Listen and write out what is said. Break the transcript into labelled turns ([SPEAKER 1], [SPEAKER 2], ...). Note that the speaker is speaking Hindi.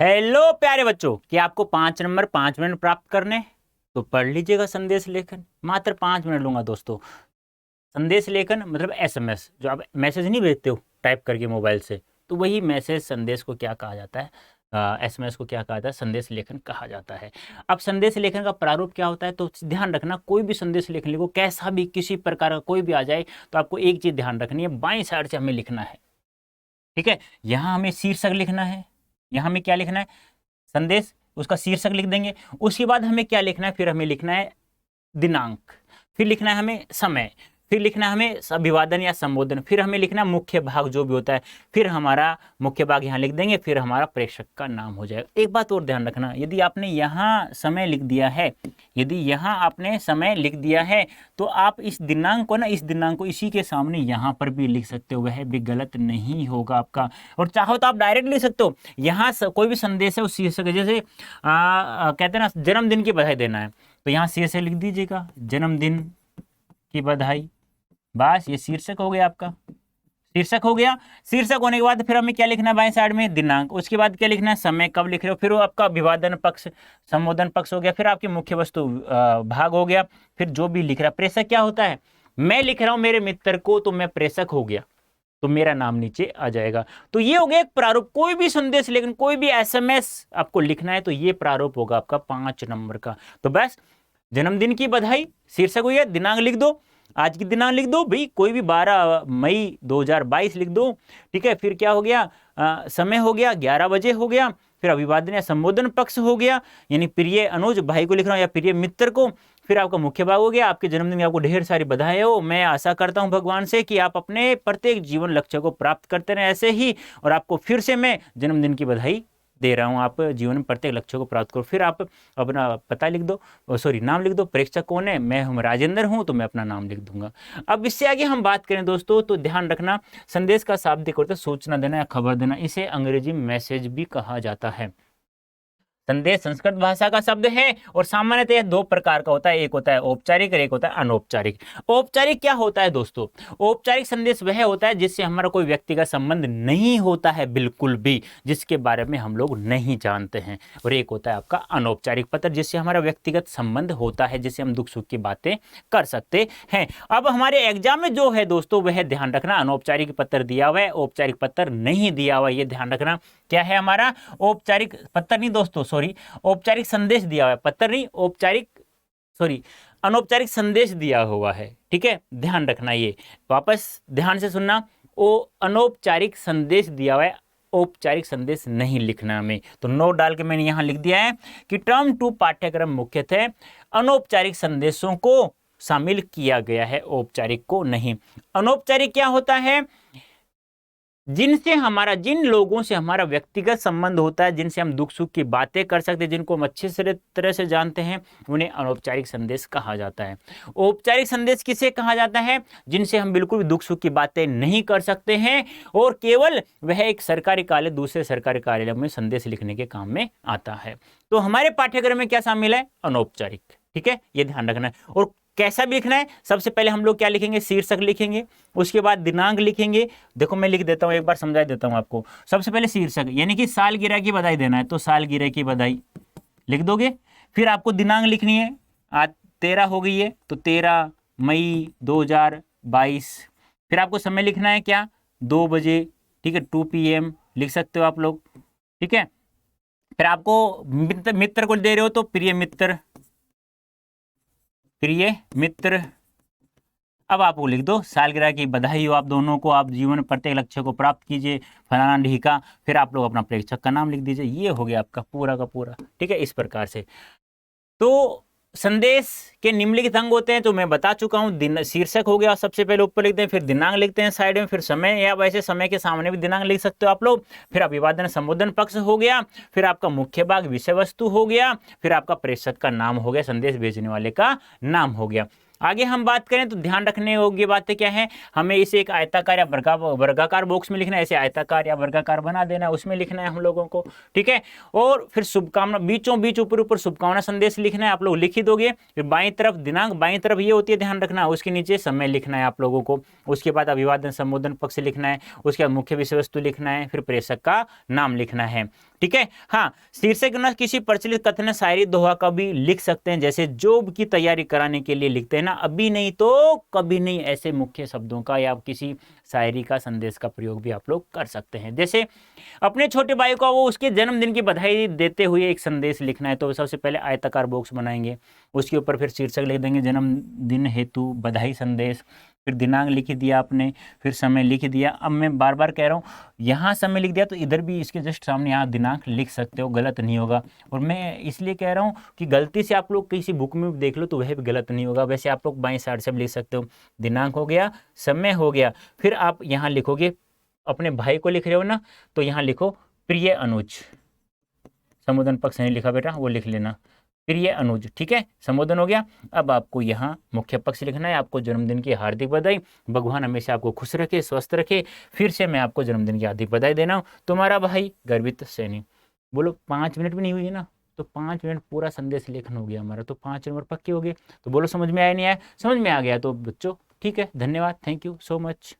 [SPEAKER 1] हेलो प्यारे बच्चों, क्या आपको 5 नंबर 5 मिनट प्राप्त करने हैं? तो पढ़ लीजिएगा संदेश लेखन। मात्र 5 मिनट लूंगा दोस्तों। संदेश लेखन मतलब एसएमएस, जो आप मैसेज नहीं भेजते हो टाइप करके मोबाइल से, तो वही मैसेज संदेश को क्या कहा जाता है, एसएमएस को क्या कहा जाता है, संदेश लेखन कहा जाता है। अब संदेश लेखन का प्रारूप क्या होता है, तो ध्यान रखना, कोई भी संदेश लेखन लिखो, कैसा भी किसी प्रकार का कोई भी आ जाए, तो आपको एक चीज ध्यान रखनी है, बाईं साइड से हमें लिखना है। ठीक है, यहाँ हमें शीर्षक लिखना है, यहाँ हमें क्या लिखना है, संदेश, उसका शीर्षक लिख देंगे। उसके बाद हमें क्या लिखना है, फिर हमें लिखना है दिनांक, फिर लिखना है हमें समय, फिर लिखना है हमें अभिवादन या संबोधन, फिर हमें लिखना है मुख्य भाग जो भी होता है, फिर हमारा मुख्य भाग यहाँ लिख देंगे, फिर हमारा प्रेषक का नाम हो जाएगा। एक बात और ध्यान रखना, यदि आपने यहाँ समय लिख दिया है, यदि यहाँ आपने समय लिख दिया है, तो आप इस दिनांक को ना, इस दिनांक को इसी के सामने यहाँ पर भी लिख सकते हो, वह भी गलत नहीं होगा आपका। और चाहो तो आप डायरेक्ट लिख सकते हो, यहाँ कोई भी संदेश है उस शीर्षक, जैसे कहते हैं ना जन्मदिन की बधाई देना है, तो यहाँ शीर्षक लिख दीजिएगा जन्मदिन की बधाई। बस ये शीर्षक हो गया आपका, शीर्षक हो गया। शीर्षक होने के बाद फिर हमें क्या लिखना है, बाएं साइड में दिनांक, उसके बाद क्या लिखना है, समय कब लिख रहे हो, फिर वो आपका अभिवादन पक्ष संबोधन पक्ष हो गया, फिर आपकी मुख्य वस्तु भाग हो गया, फिर जो भी लिख रहा है। प्रेषक क्या होता है, मैं लिख रहा हूं मेरे मित्र को, तो मैं प्रेषक हो गया, तो मेरा नाम नीचे आ जाएगा। तो ये हो गया एक प्रारूप, कोई भी संदेश लेकिन कोई भी एसएमएस आपको लिखना है तो ये प्रारूप होगा आपका 5 नंबर का। तो बस जन्मदिन की बधाई शीर्षक हो गया, दिनांक लिख दो, आज की दिनांक लिख दो भाई, कोई भी 12 मई 2022 लिख दो। ठीक है, फिर क्या हो गया, समय हो गया 11 बजे हो गया, फिर अभिवादन या संबोधन पक्ष हो गया, यानी प्रिय अनुज भाई को लिख रहा हूं या प्रिय मित्र को, फिर आपका मुख्य भाग हो गया, आपके जन्मदिन की आपको ढेर सारी बधाई हो। मैं आशा करता हूं भगवान से कि आप अपने प्रत्येक जीवन लक्ष्य को प्राप्त करते रहें ऐसे ही, और आपको फिर से मैं जन्मदिन की बधाई दे रहा हूं, आप जीवन में प्रत्येक लक्ष्य को प्राप्त करो। फिर आप अपना पता लिख दो, सॉरी नाम लिख दो, प्रेक्षक कौन है, मैं हूं राजेंद्र हूं, तो मैं अपना नाम लिख दूंगा। अब इससे आगे हम बात करें दोस्तों, तो ध्यान रखना, संदेश का शाब्दिक अर्थ सूचना देना या खबर देना, इसे अंग्रेजी में मैसेज भी कहा जाता है। संदेश संस्कृत भाषा का शब्द है और सामान्यतः यह 2 प्रकार का होता है, एक होता है औपचारिक और एक होता है अनौपचारिक। औपचारिक क्या होता है दोस्तों, औपचारिक संदेश वह होता है जिससे हमारा कोई व्यक्ति का संबंध नहीं होता है बिल्कुल भी, जिसके बारे में हम लोग नहीं जानते हैं। और एक होता है आपका अनौपचारिक पत्र, जिससे हमारा व्यक्तिगत संबंध होता है, जिससे हम दुख सुख की बातें कर सकते हैं। अब हमारे एग्जाम में जो है दोस्तों, वह ध्यान रखना, अनौपचारिक पत्र दिया हुआ है, औपचारिक पत्र नहीं दिया हुआ, यह ध्यान रखना। क्या है हमारा, औपचारिक पत्र नहीं दोस्तों, सॉरी, औपचारिक संदेश दिया हुआ है, पत्र नहीं, औपचारिक, सॉरी, अनौपचारिक संदेश दिया हुआ है। ठीक है, ध्यान रखना, ये वापस ध्यान से सुनना, वो अनौपचारिक संदेश दिया हुआ है, औपचारिक संदेश नहीं लिखना हमें। तो नोट डाल के मैंने यहां लिख दिया है कि टर्म 2 पाठ्यक्रम मुख्यतः अनौपचारिक संदेशों को शामिल किया गया है, औपचारिक को नहीं। अनौपचारिक क्या होता है, जिनसे हमारा, जिन लोगों से हमारा व्यक्तिगत संबंध होता है, जिनसे हम दुख सुख की बातें कर सकते हैं, जिनको हम अच्छे से तरह से जानते हैं, उन्हें अनौपचारिक संदेश कहा जाता है। औपचारिक संदेश किसे कहा जाता है, जिनसे हम बिल्कुल भी दुख सुख की बातें नहीं कर सकते हैं और केवल वह एक सरकारी कार्यालय दूसरे सरकारी कार्यालय में संदेश लिखने के काम में आता है। तो हमारे पाठ्यक्रम में क्या शामिल है, अनौपचारिक। ठीक है, ये ध्यान रखना है। और कैसा भी लिखना है, सबसे पहले हम लोग क्या लिखेंगे, शीर्षक लिखेंगे, उसके बाद दिनांक लिखेंगे। देखो मैं लिख देता हूं, एक बार समझा देता हूं आपको। सबसे पहले शीर्षक, यानी कि सालगिरह की बधाई देना है, तो सालगिरह की बधाई लिख दोगे। फिर आपको दिनांक लिखनी है, आज 13 हो गई है, तो 13 मई 2022। फिर आपको समय लिखना है क्या, 2 बजे। ठीक है, 2 PM लिख सकते हो आप लोग। ठीक है, फिर आपको मित्र को दे रहे हो, तो प्रिय मित्र, प्रिय मित्र। अब आप वो लिख दो, सालगिरह की बधाई हो आप दोनों को, आप जीवन में प्रत्येक लक्ष्य को प्राप्त कीजिए, फलाना ढीका। फिर आप लोग अपना प्रेक्षक का नाम लिख दीजिए। ये हो गया आपका पूरा का पूरा। ठीक है, इस प्रकार से। तो संदेश के निम्नलिखित अंग होते हैं, तो मैं बता चुका हूं। शीर्षक हो गया, सबसे पहले ऊपर लिखते हैं, फिर दिनांक लिखते हैं साइड में, फिर समय, या वैसे समय के सामने भी दिनांक लिख सकते हो आप लोग। फिर अभिवादन संबोधन पक्ष हो गया, फिर आपका मुख्य भाग विषय वस्तु हो गया, फिर आपका प्रेषक का नाम हो गया, संदेश भेजने वाले का नाम हो गया। आगे हम बात करें तो ध्यान रखने योग्य बातें क्या है, हमें इसे एक आयताकार या वर्गाकार बॉक्स में लिखना है, ऐसे आयताकार या वर्गाकार बना देना है, उसमें लिखना है हम लोगों को। ठीक है, और फिर शुभकामना, बीचों बीच ऊपर ऊपर शुभकामना संदेश लिखना है, आप लोग लिख ही दोगे। फिर बाईं तरफ दिनांक, बाईं तरफ ये होती है, ध्यान रखना, उसके नीचे समय लिखना है आप लोगों को। उसके बाद अभिवादन संबोधन पक्ष लिखना है, उसके बाद मुख्य विषय वस्तु लिखना है, फिर प्रेषक का नाम लिखना है। ठीक है। हाँ, शीर्षक न किसी प्रचलित कथन, शायरी, दोहा का भी लिख सकते हैं, जैसे जॉब की तैयारी कराने के लिए लिखते हैं ना, अभी नहीं तो कभी नहीं, ऐसे मुख्य शब्दों का या किसी शायरी का, संदेश का प्रयोग भी आप लोग कर सकते हैं। जैसे अपने छोटे भाई को वो उसके जन्मदिन की बधाई देते हुए एक संदेश लिखना है, तो सबसे पहले आयताकार बॉक्स बनाएंगे, उसके ऊपर फिर शीर्षक लिख देंगे जन्मदिन हेतु बधाई संदेश, फिर दिनांक लिख दिया आपने, फिर समय लिख दिया। अब मैं बार बार कह रहा हूँ, यहाँ समय लिख दिया तो इधर भी इसके जस्ट सामने यहाँ दिनांक लिख सकते हो, गलत नहीं होगा। और मैं इसलिए कह रहा हूँ कि गलती से आप लोग किसी बुक में देख लो तो वह भी गलत नहीं होगा। वैसे आप लोग बाएं साइड से भी लिख सकते हो, दिनांक हो गया, समय हो गया, फिर आप यहाँ लिखोगे, अपने भाई को लिख रहे हो ना, तो यहाँ लिखो प्रिय अनुज, संबोधन पक्ष नहीं लिखा बेटा, वो लिख लेना, प्रिय अनुज, ठीक है, संबोधन हो गया। अब आपको यहाँ मुख्य पक्ष लिखना है, आपको जन्मदिन की हार्दिक बधाई, भगवान हमेशा आपको खुश रखे, स्वस्थ रखे, फिर से मैं आपको जन्मदिन की हार्दिक बधाई देना हूँ, तुम्हारा भाई गर्वित सैनी। बोलो 5 मिनट भी नहीं हुई है ना, तो 5 मिनट पूरा संदेश लेखन हो गया हमारा, तो 5 नंबर पक्के हो गए। तो बोलो समझ में आया नहीं आया? समझ में आ गया तो बच्चों ठीक है, धन्यवाद, थैंक यू सो मच।